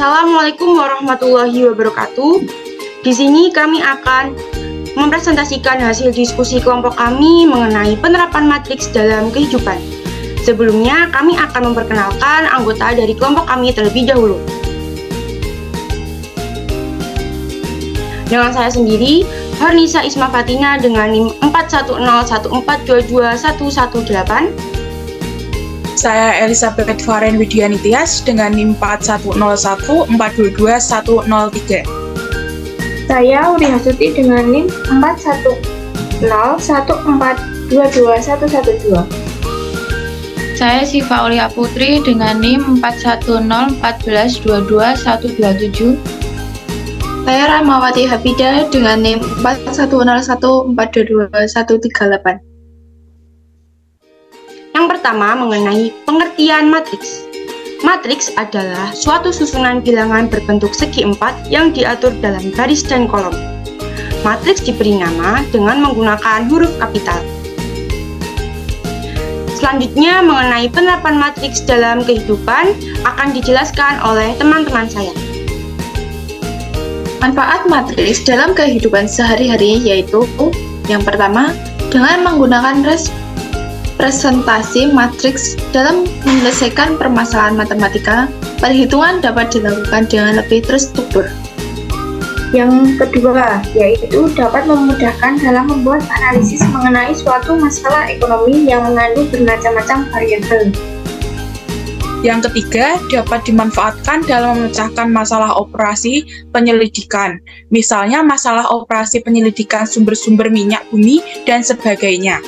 Assalamualaikum warahmatullahi wabarakatuh. Di sini kami akan mempresentasikan hasil diskusi kelompok kami mengenai penerapan matriks dalam kehidupan. Sebelumnya, kami akan memperkenalkan anggota dari kelompok kami terlebih dahulu. Dengan saya sendiri, Hornisa Isma Fatina dengan NIM 4101422118. Saya Elizabeth Faren Widianitias dengan NIM 4101422103. Saya Uri Hasuti dengan NIM 4101422112. Saya Siva Aulia Putri dengan NIM 410411222127. Saya Rahmawati Habidah dengan NIM 4101422138. Yang pertama mengenai pengertian matriks. Matriks adalah suatu susunan bilangan berbentuk segi empat yang diatur dalam baris dan kolom. Matriks diberi nama dengan menggunakan huruf kapital. Selanjutnya mengenai penerapan matriks dalam kehidupan akan dijelaskan oleh teman-teman saya. Manfaat matriks dalam kehidupan sehari-hari yaitu yang pertama, dengan menggunakan presentasi matriks dalam menyelesaikan permasalahan matematika, perhitungan dapat dilakukan dengan lebih terstruktur. Yang kedua, yaitu dapat memudahkan dalam membuat analisis mengenai suatu masalah ekonomi yang mengandung bermacam-macam variabel. Yang ketiga, dapat dimanfaatkan dalam memecahkan masalah operasi penyelidikan, misalnya masalah operasi penyelidikan sumber-sumber minyak bumi dan sebagainya.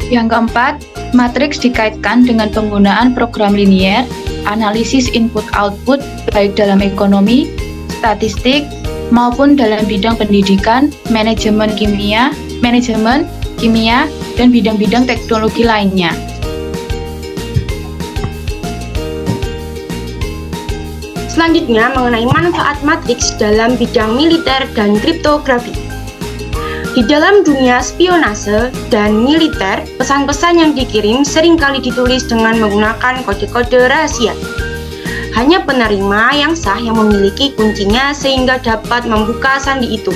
Yang keempat, matriks dikaitkan dengan penggunaan program linier, analisis input-output baik dalam ekonomi, statistik, maupun dalam bidang pendidikan, manajemen kimia, dan bidang-bidang teknologi lainnya. Selanjutnya mengenai manfaat matriks dalam bidang militer dan kriptografi. Di dalam dunia spionase dan militer, pesan-pesan yang dikirim seringkali ditulis dengan menggunakan kode-kode rahasia. Hanya penerima yang sah yang memiliki kuncinya sehingga dapat membuka sandi itu.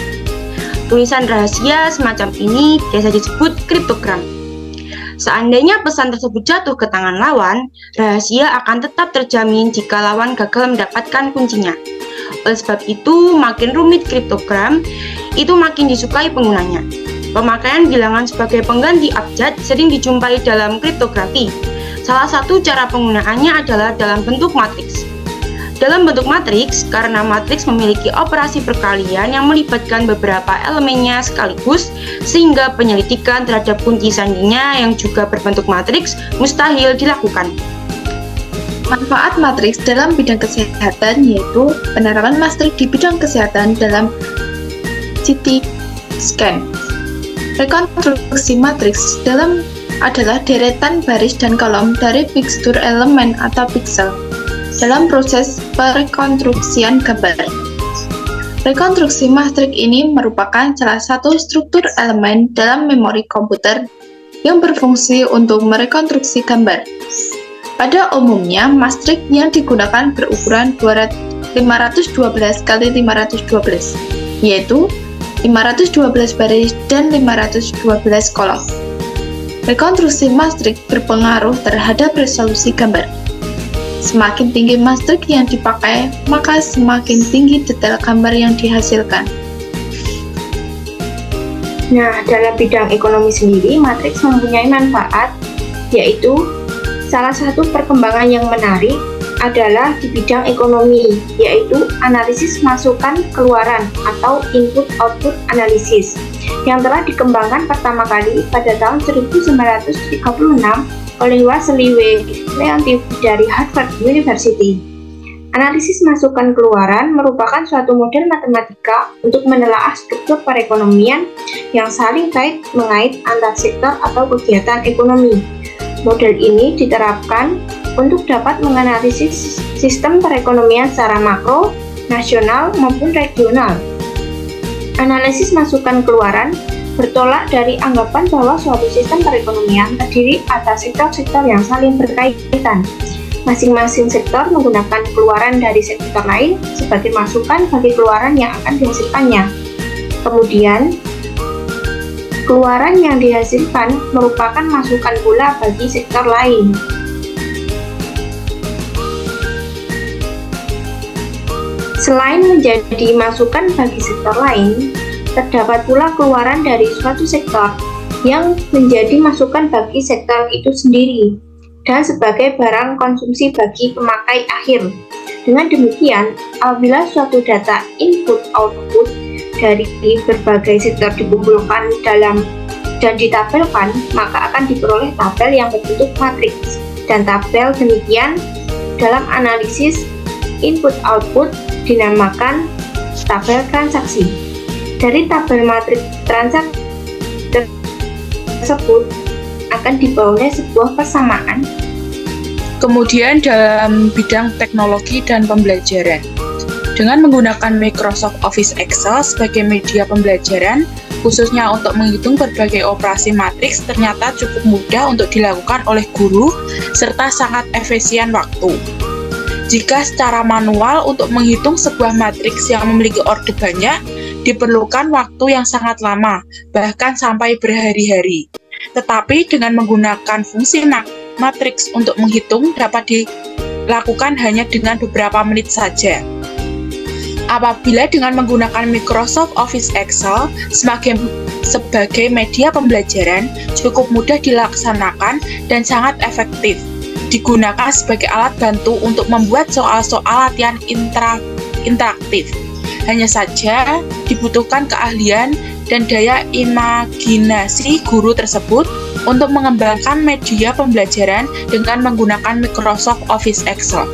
Tulisan rahasia semacam ini biasa disebut kriptogram. Seandainya pesan tersebut jatuh ke tangan lawan, rahasia akan tetap terjamin jika lawan gagal mendapatkan kuncinya. Oleh sebab itu, makin rumit kriptogram, itu makin disukai penggunanya. Pemakaian bilangan sebagai pengganti abjad sering dijumpai dalam kriptografi. Salah satu cara penggunaannya adalah dalam bentuk matriks. Dalam bentuk matriks, karena matriks memiliki operasi perkalian yang melibatkan beberapa elemennya sekaligus, sehingga penyelidikan terhadap kunci sandinya yang juga berbentuk matriks mustahil dilakukan. Manfaat matriks dalam bidang kesehatan yaitu penerapan matriks di bidang kesehatan dalam CT scan. Rekonstruksi matriks dalam adalah deretan baris dan kolom dari mikstur elemen atau piksel dalam proses perekonstruksian gambar. Rekonstruksi matriks ini merupakan salah satu struktur elemen dalam memori komputer yang berfungsi untuk merekonstruksi gambar. Pada umumnya, matriks yang digunakan berukuran 512 x 512, yaitu 512 baris dan 512 kolom. Rekonstruksi matriks berpengaruh terhadap resolusi gambar. Semakin tinggi matriks yang dipakai, maka semakin tinggi detail gambar yang dihasilkan. Nah, dalam bidang ekonomi sendiri, matriks mempunyai manfaat, yaitu salah satu perkembangan yang menarik adalah di bidang ekonomi, yaitu analisis masukan keluaran atau input-output analisis yang telah dikembangkan pertama kali pada tahun 1936 oleh Wesley W. Leontief dari Harvard University. Analisis masukan keluaran merupakan suatu model matematika untuk menelaah struktur perekonomian yang saling mengait antar sektor atau kegiatan ekonomi. Model ini diterapkan untuk dapat menganalisis sistem perekonomian secara makro, nasional, maupun regional. Analisis masukan keluaran bertolak dari anggapan bahwa suatu sistem perekonomian terdiri atas sektor-sektor yang saling berkaitan. Masing-masing sektor menggunakan keluaran dari sektor lain sebagai masukan bagi keluaran yang akan dihasilkannya. Kemudian, keluaran yang dihasilkan merupakan masukan pula bagi sektor lain. Selain menjadi masukan bagi sektor lain, terdapat pula keluaran dari suatu sektor yang menjadi masukan bagi sektor itu sendiri dan sebagai barang konsumsi bagi pemakai akhir. Dengan demikian, apabila suatu data input-output dari berbagai sektor dikumpulkan dan ditabelkan, maka akan diperoleh tabel yang berbentuk matriks. Dan tabel demikian dalam analisis input-output dinamakan tabel transaksi. Dari tabel matriks transaksi tersebut akan diperoleh sebuah persamaan. Kemudian dalam bidang teknologi dan pembelajaran, dengan menggunakan Microsoft Office Excel sebagai media pembelajaran, khususnya untuk menghitung berbagai operasi matriks, ternyata cukup mudah untuk dilakukan oleh guru serta sangat efisien waktu. Jika secara manual untuk menghitung sebuah matriks yang memiliki orde banyak, diperlukan waktu yang sangat lama, bahkan sampai berhari-hari. Tetapi dengan menggunakan fungsi matriks untuk menghitung dapat dilakukan hanya dengan beberapa menit saja. Apabila dengan menggunakan Microsoft Office Excel sebagai media pembelajaran, cukup mudah dilaksanakan dan sangat efektif. Digunakan sebagai alat bantu untuk membuat soal-soal latihan interaktif. Hanya saja dibutuhkan keahlian dan daya imajinasi guru tersebut untuk mengembangkan media pembelajaran dengan menggunakan Microsoft Office Excel.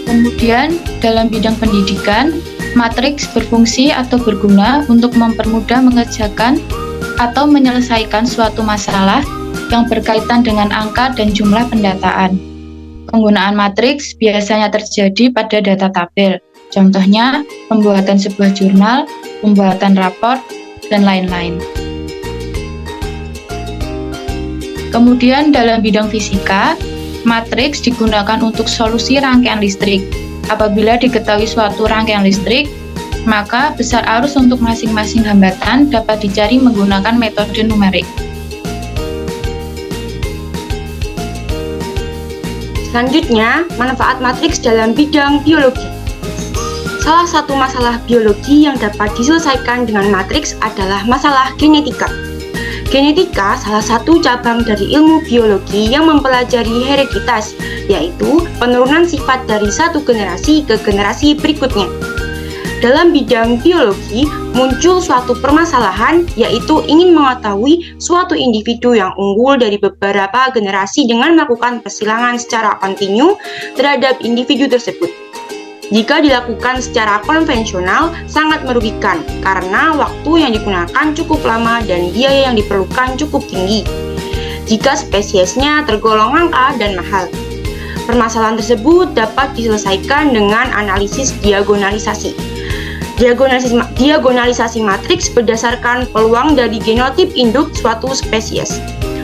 Kemudian, dalam bidang pendidikan, matriks berfungsi atau berguna untuk mempermudah mengerjakan atau menyelesaikan suatu masalah yang berkaitan dengan angka dan jumlah pendataan. Penggunaan matriks biasanya terjadi pada data tabel, contohnya pembuatan sebuah jurnal, pembuatan rapor, dan lain-lain. Kemudian dalam bidang fisika, matriks digunakan untuk solusi rangkaian listrik. Apabila diketahui suatu rangkaian listrik, maka besar arus untuk masing-masing hambatan dapat dicari menggunakan metode numerik. Selanjutnya, manfaat matriks dalam bidang biologi. Salah satu masalah biologi yang dapat diselesaikan dengan matriks adalah masalah genetika. Genetika salah satu cabang dari ilmu biologi yang mempelajari hereditas, yaitu penurunan sifat dari satu generasi ke generasi berikutnya. Dalam bidang biologi, muncul suatu permasalahan, yaitu ingin mengetahui suatu individu yang unggul dari beberapa generasi dengan melakukan persilangan secara kontinu terhadap individu tersebut. Jika dilakukan secara konvensional, sangat merugikan karena waktu yang digunakan cukup lama dan biaya yang diperlukan cukup tinggi jika spesiesnya tergolong langka dan mahal. Permasalahan tersebut dapat diselesaikan dengan analisis diagonalisasi. Diagonalisasi matriks berdasarkan peluang dari genotip induk suatu spesies.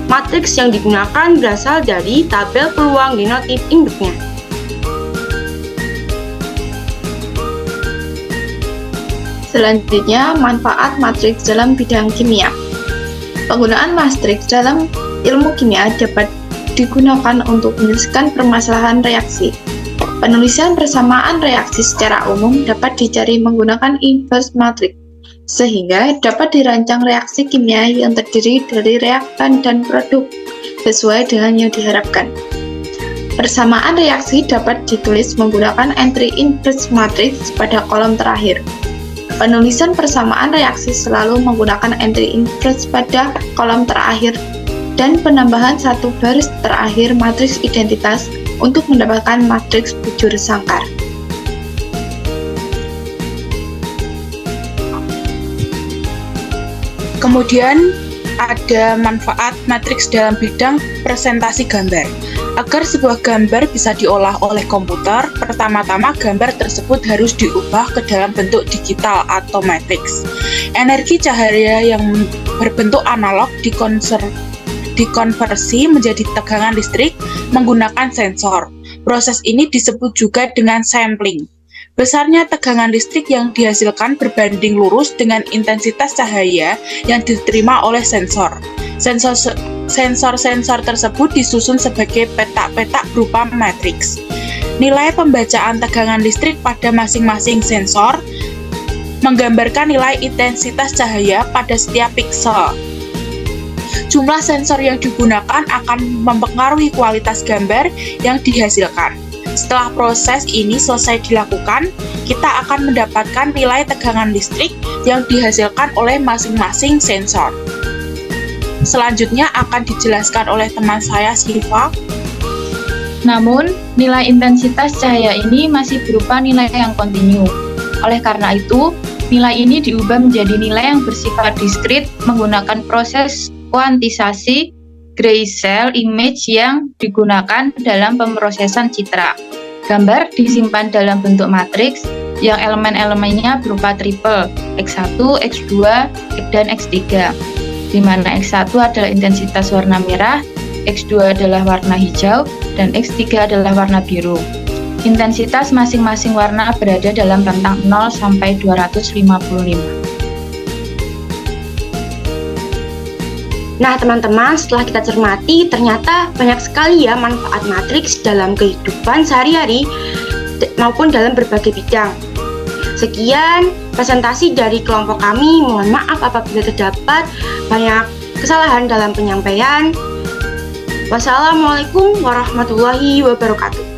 Matriks yang digunakan berasal dari tabel peluang genotip induknya. Selanjutnya, manfaat matriks dalam bidang kimia. Penggunaan matriks dalam ilmu kimia dapat digunakan untuk menyelesaikan permasalahan reaksi. Penulisan persamaan reaksi secara umum dapat dicari menggunakan inverse matrix, sehingga dapat dirancang reaksi kimia yang terdiri dari reaktan dan produk sesuai dengan yang diharapkan. Persamaan reaksi dapat ditulis menggunakan entry inverse matrix pada kolom terakhir. Penulisan persamaan reaksi selalu menggunakan entry inverse pada kolom terakhir dan penambahan satu baris terakhir matriks identitas untuk mendapatkan matriks bujur sangkar. Kemudian ada manfaat matriks dalam bidang presentasi gambar. Agar sebuah gambar bisa diolah oleh komputer, pertama-tama gambar tersebut harus diubah ke dalam bentuk digital atau matriks. Energi cahaya yang berbentuk analog dikonversi menjadi tegangan listrik menggunakan sensor. Proses ini disebut juga dengan sampling. Besarnya tegangan listrik yang dihasilkan berbanding lurus dengan intensitas cahaya yang diterima oleh sensor. Sensor-sensor tersebut disusun sebagai petak-petak berupa matriks. Nilai pembacaan tegangan listrik pada masing-masing sensor menggambarkan nilai intensitas cahaya pada setiap piksel. Jumlah sensor yang digunakan akan mempengaruhi kualitas gambar yang dihasilkan. Setelah proses ini selesai dilakukan, kita akan mendapatkan nilai tegangan listrik yang dihasilkan oleh masing-masing sensor. Selanjutnya akan dijelaskan oleh teman saya, Silva. Namun, nilai intensitas cahaya ini masih berupa nilai yang kontinu. Oleh karena itu, nilai ini diubah menjadi nilai yang bersifat diskrit menggunakan proses kuantisasi gray cell image yang digunakan dalam pemrosesan citra. Gambar disimpan dalam bentuk matriks yang elemen-elemennya berupa triple, X1, X2, dan X3, di mana X1 adalah intensitas warna merah, X2 adalah warna hijau, dan X3 adalah warna biru. Intensitas masing-masing warna berada dalam rentang 0 sampai 255. Nah teman-teman, setelah kita cermati, ternyata banyak sekali ya manfaat matriks dalam kehidupan sehari-hari maupun dalam berbagai bidang. Sekian presentasi dari kelompok kami. Mohon maaf apabila terdapat banyak kesalahan dalam penyampaian. Wassalamualaikum warahmatullahi wabarakatuh.